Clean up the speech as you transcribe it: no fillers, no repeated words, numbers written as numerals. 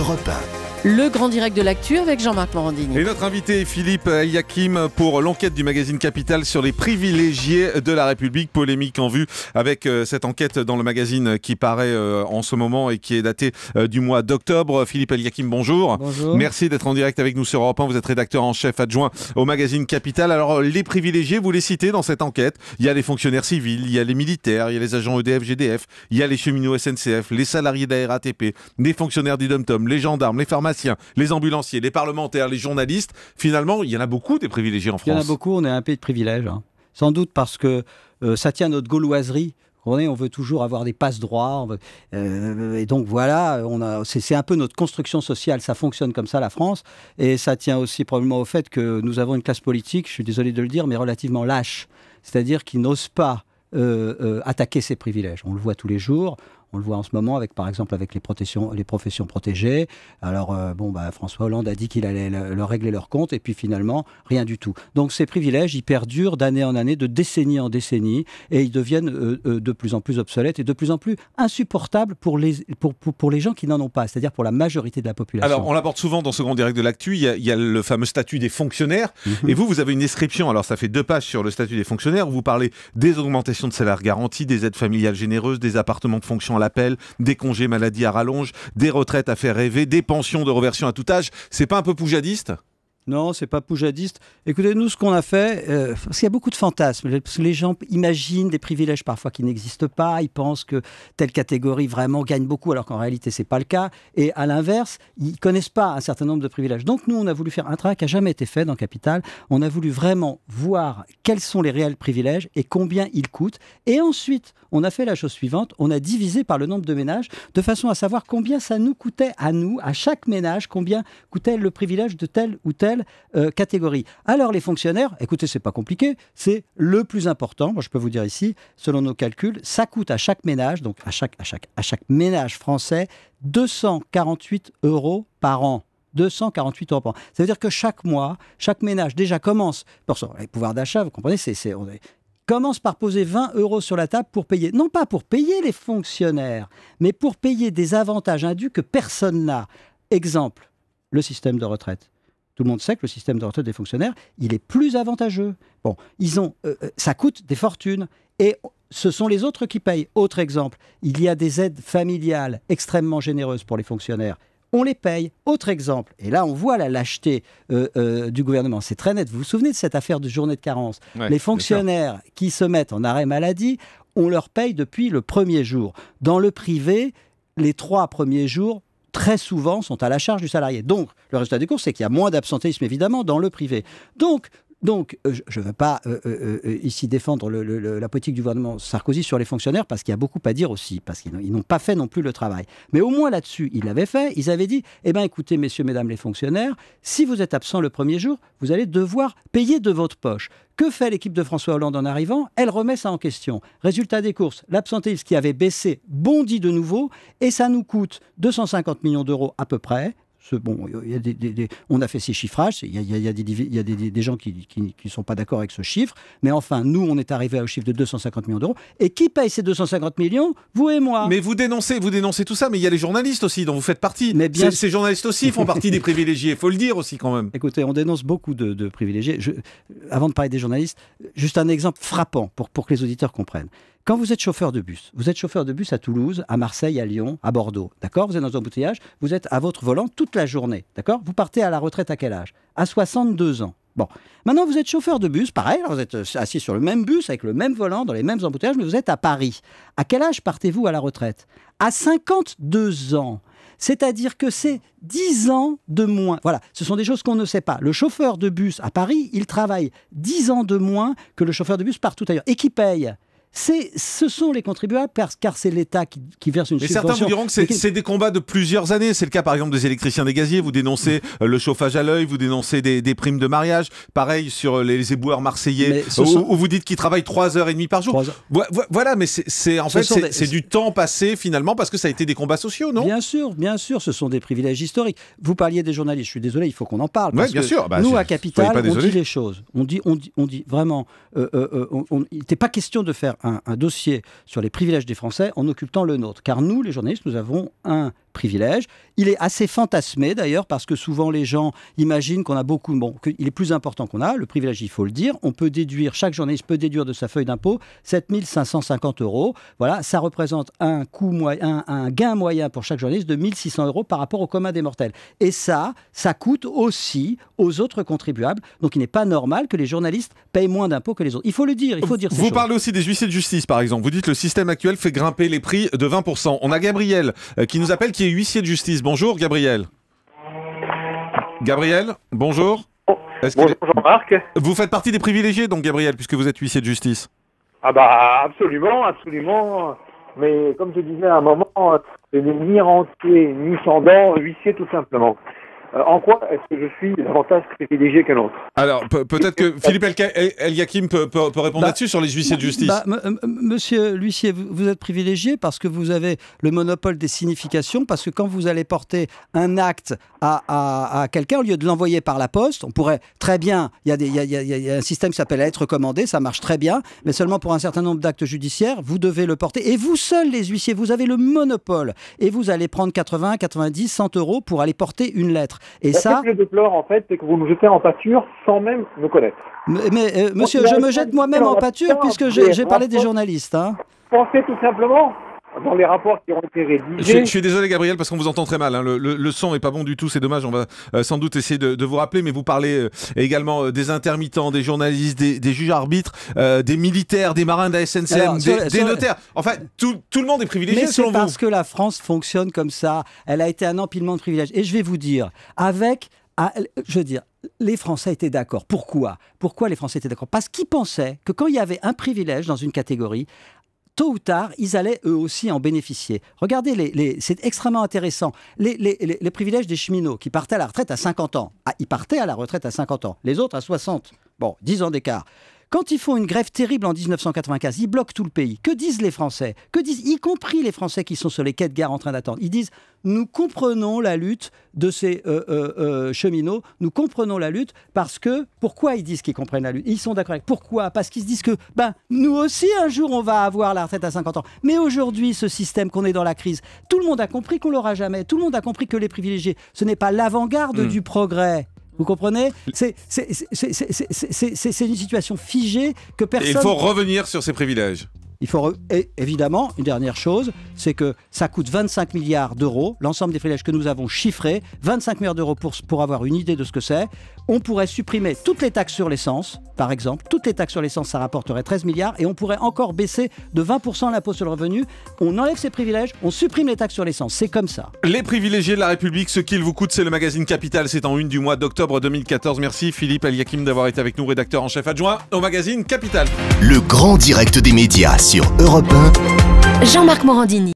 Europe 1. Le grand direct de l'actu avec Jean-Marc Morandini. Et notre invité est Philippe Eliakim pour l'enquête du magazine Capital sur les privilégiés de la République. Polémique en vue avec cette enquête dans le magazine qui paraît en ce moment et qui est datée du mois d'octobre. Philippe Eliakim, bonjour. Bonjour. Merci d'être en direct avec nous sur Europe 1. Vous êtes rédacteur en chef adjoint au magazine Capital. Alors les privilégiés, vous les citez dans cette enquête. Il y a les fonctionnaires civils, il y a les militaires, il y a les agents EDF, GDF, il y a les cheminots SNCF, les salariés de la RATP, les fonctionnaires du DOM-TOM, les gendarmes, les pharmaciens, les ambulanciers, les parlementaires, les journalistes. Finalement, il y en a beaucoup des privilégiés en France. Il y en a beaucoup, on est un pays de privilèges. Sans doute parce que ça tient à notre gauloiserie. On veut toujours avoir des passe-droits. Et donc voilà, c'est un peu notre construction sociale. Ça fonctionne comme ça, la France. Et ça tient aussi probablement au fait que nous avons une classe politique, je suis désolé de le dire, mais relativement lâche. C'est-à-dire qu'ils n'osent pas attaquer ces privilèges. On le voit tous les jours. On le voit en ce moment, par exemple, avec les professions protégées. Alors, François Hollande a dit qu'il allait leur régler leur compte, et puis finalement, rien du tout. Donc, ces privilèges, ils perdurent d'année en année, de décennie en décennie, et ils deviennent de plus en plus obsolètes et de plus en plus insupportables pour les gens qui n'en ont pas, c'est-à-dire pour la majorité de la population. Alors, on l'aborde souvent dans ce grand direct de l'actu. Il y a le fameux statut des fonctionnaires. Et vous avez une description. Alors, ça fait 2 pages sur le statut des fonctionnaires. Où vous parlez des augmentations de salaire garanties, des aides familiales généreuses, des appartements de fonction à l'appel, des congés maladie à rallonge, des retraites à faire rêver, des pensions de réversion à tout âge. C'est pas un peu poujadiste ? Non, c'est pas poujadiste. Écoutez, nous, ce qu'on a fait, parce qu'il y a beaucoup de fantasmes, parce que les gens imaginent des privilèges parfois qui n'existent pas, ils pensent que telle catégorie vraiment gagne beaucoup, alors qu'en réalité, c'est pas le cas. Et à l'inverse, ils connaissent pas un certain nombre de privilèges. Donc nous, on a voulu faire un travail qui n'a jamais été fait dans Capital. On a voulu vraiment voir quels sont les réels privilèges et combien ils coûtent. Et ensuite, on a fait la chose suivante, on a divisé par le nombre de ménages, de façon à savoir combien ça nous coûtait à nous, à chaque ménage, combien coûtait le privilège de telle ou telle catégorie. Alors les fonctionnaires, écoutez, c'est pas compliqué, c'est le plus important. Moi, je peux vous dire ici, selon nos calculs, ça coûte à chaque ménage, donc à chaque ménage français, 248 € par an. 248 € par an. Ça veut dire que chaque mois, chaque ménage déjà commence, pour son pouvoir d'achat, vous comprenez, commence par poser 20 € sur la table pour payer, non pas pour payer les fonctionnaires, mais pour payer des avantages indus que personne n'a. Exemple, le système de retraite. Tout le monde sait que le système de retraite des fonctionnaires, il est plus avantageux. Bon, ça coûte des fortunes et ce sont les autres qui payent. Autre exemple, il y a des aides familiales extrêmement généreuses pour les fonctionnaires. On les paye. Autre exemple, et là on voit la lâcheté du gouvernement, c'est très net. Vous vous souvenez de cette affaire de journée de carence ? Ouais, les fonctionnaires qui se mettent en arrêt maladie, on leur paye depuis le premier jour. Dans le privé, les 3 premiers jours, très souvent, sont à la charge du salarié. Donc, le résultat des courses, c'est qu'il y a moins d'absentéisme, évidemment, dans le privé. Donc je ne veux pas ici défendre la politique du gouvernement Sarkozy sur les fonctionnaires, parce qu'il y a beaucoup à dire aussi, parce qu'ils n'ont pas fait non plus le travail. Mais au moins là-dessus, ils l'avaient fait. Ils avaient dit, écoutez, messieurs, mesdames les fonctionnaires, si vous êtes absent le premier jour, vous allez devoir payer de votre poche. Que fait l'équipe de François Hollande en arrivant ? Elle remet ça en question. Résultat des courses, l'absentéisme qui avait baissé bondit de nouveau, et ça nous coûte 250 millions € à peu près. On a fait ces chiffrages, il y a des gens qui ne sont pas d'accord avec ce chiffre, mais enfin, nous, on est arrivé au chiffre de 250 millions d'euros. Et qui paye ces 250 millions ? Vous et moi. Mais vous dénoncez tout ça, mais il y a les journalistes aussi, dont vous faites partie. Mais bien... Ces journalistes aussi font partie des privilégiés, il faut le dire aussi quand même. Écoutez, on dénonce beaucoup de privilégiés. Avant de parler des journalistes, juste un exemple frappant pour que les auditeurs comprennent. Quand vous êtes chauffeur de bus à Toulouse, à Marseille, à Lyon, à Bordeaux, d'accord ? Vous êtes dans un embouteillage, vous êtes à votre volant toute la journée, d'accord ? Vous partez à la retraite à quel âge ? À 62 ans. Bon, maintenant vous êtes chauffeur de bus, pareil, alors vous êtes assis sur le même bus, avec le même volant, dans les mêmes embouteillages, mais vous êtes à Paris. À quel âge partez-vous à la retraite ? À 52 ans. C'est-à-dire que c'est 10 ans de moins. Voilà, ce sont des choses qu'on ne sait pas. Le chauffeur de bus à Paris, il travaille 10 ans de moins que le chauffeur de bus partout ailleurs. Et qui paye ? Ce sont les contribuables, car c'est l'État qui verse une subvention. Mais certains vous diront que c'est des combats de plusieurs années. C'est le cas par exemple des électriciens des gaziers. Vous dénoncez le chauffage à l'œil, vous dénoncez des primes de mariage. Pareil sur les éboueurs marseillais, où vous dites qu'ils travaillent 3h30 par jour. Voilà, mais c'est du temps passé finalement, parce que ça a été des combats sociaux, non ? Bien sûr, ce sont des privilèges historiques. Vous parliez des journalistes, je suis désolé, il faut qu'on en parle. Oui, bien sûr. Nous, à Capital, on dit les choses. On dit vraiment, il n'était pas question de faire un dossier sur les privilèges des Français en occultant le nôtre. Car nous, les journalistes, nous avons un privilège. Il est assez fantasmé d'ailleurs parce que souvent les gens imaginent qu'on a beaucoup, qu'il est plus important qu'on a. Le privilège, il faut le dire. On peut déduire, chaque journaliste peut déduire de sa feuille d'impôt 7 550 €. Voilà, ça représente un gain moyen pour chaque journaliste de 1 600 € par rapport au commun des mortels. Et ça coûte aussi aux autres contribuables. Donc il n'est pas normal que les journalistes payent moins d'impôts que les autres. Il faut le dire, il faut dire ces choses. Vous parlez aussi des huissiers de justice, par exemple. Vous dites que le système actuel fait grimper les prix de 20%. On a Gabriel qui nous appelle, qui est huissier de justice. Bonjour Gabriel. Gabriel, bonjour. Bonjour Jean-Marc. Vous faites partie des privilégiés, donc Gabriel, puisque vous êtes huissier de justice. Ah bah absolument. Mais comme je disais à un moment, je n'ai ni rentier ni cendant, huissier tout simplement. En quoi est-ce que je suis davantage privilégié qu'un autre? Alors, peut-être que Philippe Elkakim peut répondre là-dessus sur les huissiers de justice. Monsieur l'huissier, vous êtes privilégié parce que vous avez le monopole des significations, parce que quand vous allez porter un acte à quelqu'un, au lieu de l'envoyer par la poste, on pourrait très bien, il y a un système qui s'appelle lettre recommandée, ça marche très bien, mais seulement pour un certain nombre d'actes judiciaires, vous devez le porter. Et vous seuls, les huissiers, vous avez le monopole. Et vous allez prendre 80, 90, 100 € pour aller porter une lettre. Et ça, ce que je déplore en fait, c'est que vous nous jetez en pâture sans même nous connaître. Mais monsieur, je me jette moi-même en pâture puisque j'ai parlé des journalistes. Pensez tout simplement dans les rapports qui ont été rédigés. Je suis désolé Gabriel parce qu'on vous entend très mal. Le son est pas bon du tout, c'est dommage. On va sans doute essayer de vous rappeler, mais vous parlez également des intermittents, des journalistes, des juges arbitres, des militaires, des marins de la SNCM, des notaires. Enfin, tout le monde est privilégié selon vous. Mais c'est parce que la France fonctionne comme ça. Elle a été un empilement de privilèges. Et je vais vous dire, les Français étaient d'accord. Pourquoi les Français étaient d'accord? Parce qu'ils pensaient que quand il y avait un privilège dans une catégorie, tôt ou tard, ils allaient eux aussi en bénéficier. Regardez, c'est extrêmement intéressant. Les privilèges des cheminots qui partaient à la retraite à 50 ans. Ah, ils partaient à la retraite à 50 ans. Les autres à 60. Bon, 10 ans d'écart. Quand ils font une grève terrible en 1995, ils bloquent tout le pays. Que disent les Français? Y compris les Français qui sont sur les quais de gare en train d'attendre? Ils disent « Nous comprenons la lutte de ces cheminots, nous comprenons la lutte parce que... » Pourquoi ils disent qu'ils comprennent la lutte? Ils sont d'accord avec. Pourquoi? Parce qu'ils se disent que nous aussi, un jour, on va avoir la retraite à 50 ans. Mais aujourd'hui, ce système qu'on est dans la crise, tout le monde a compris qu'on l'aura jamais. Tout le monde a compris que les privilégiés, ce n'est pas l'avant-garde du progrès. Vous comprenez? C'est une situation figée que personne... Et il faut revenir sur ces privilèges. Et évidemment, une dernière chose, c'est que ça coûte 25 milliards d'euros, l'ensemble des privilèges que nous avons chiffrés, 25 milliards d'euros pour avoir une idée de ce que c'est. On pourrait supprimer toutes les taxes sur l'essence, par exemple. Toutes les taxes sur l'essence, ça rapporterait 13 milliards. Et on pourrait encore baisser de 20% l'impôt sur le revenu. On enlève ces privilèges, on supprime les taxes sur l'essence. C'est comme ça. Les privilégiés de la République, ce qu'il vous coûte, c'est le magazine Capital. C'est en une du mois d'octobre 2014. Merci Philippe Elkakim d'avoir été avec nous, rédacteur en chef adjoint au magazine Capital. Le grand direct des médias sur Europe 1. Jean-Marc Morandini.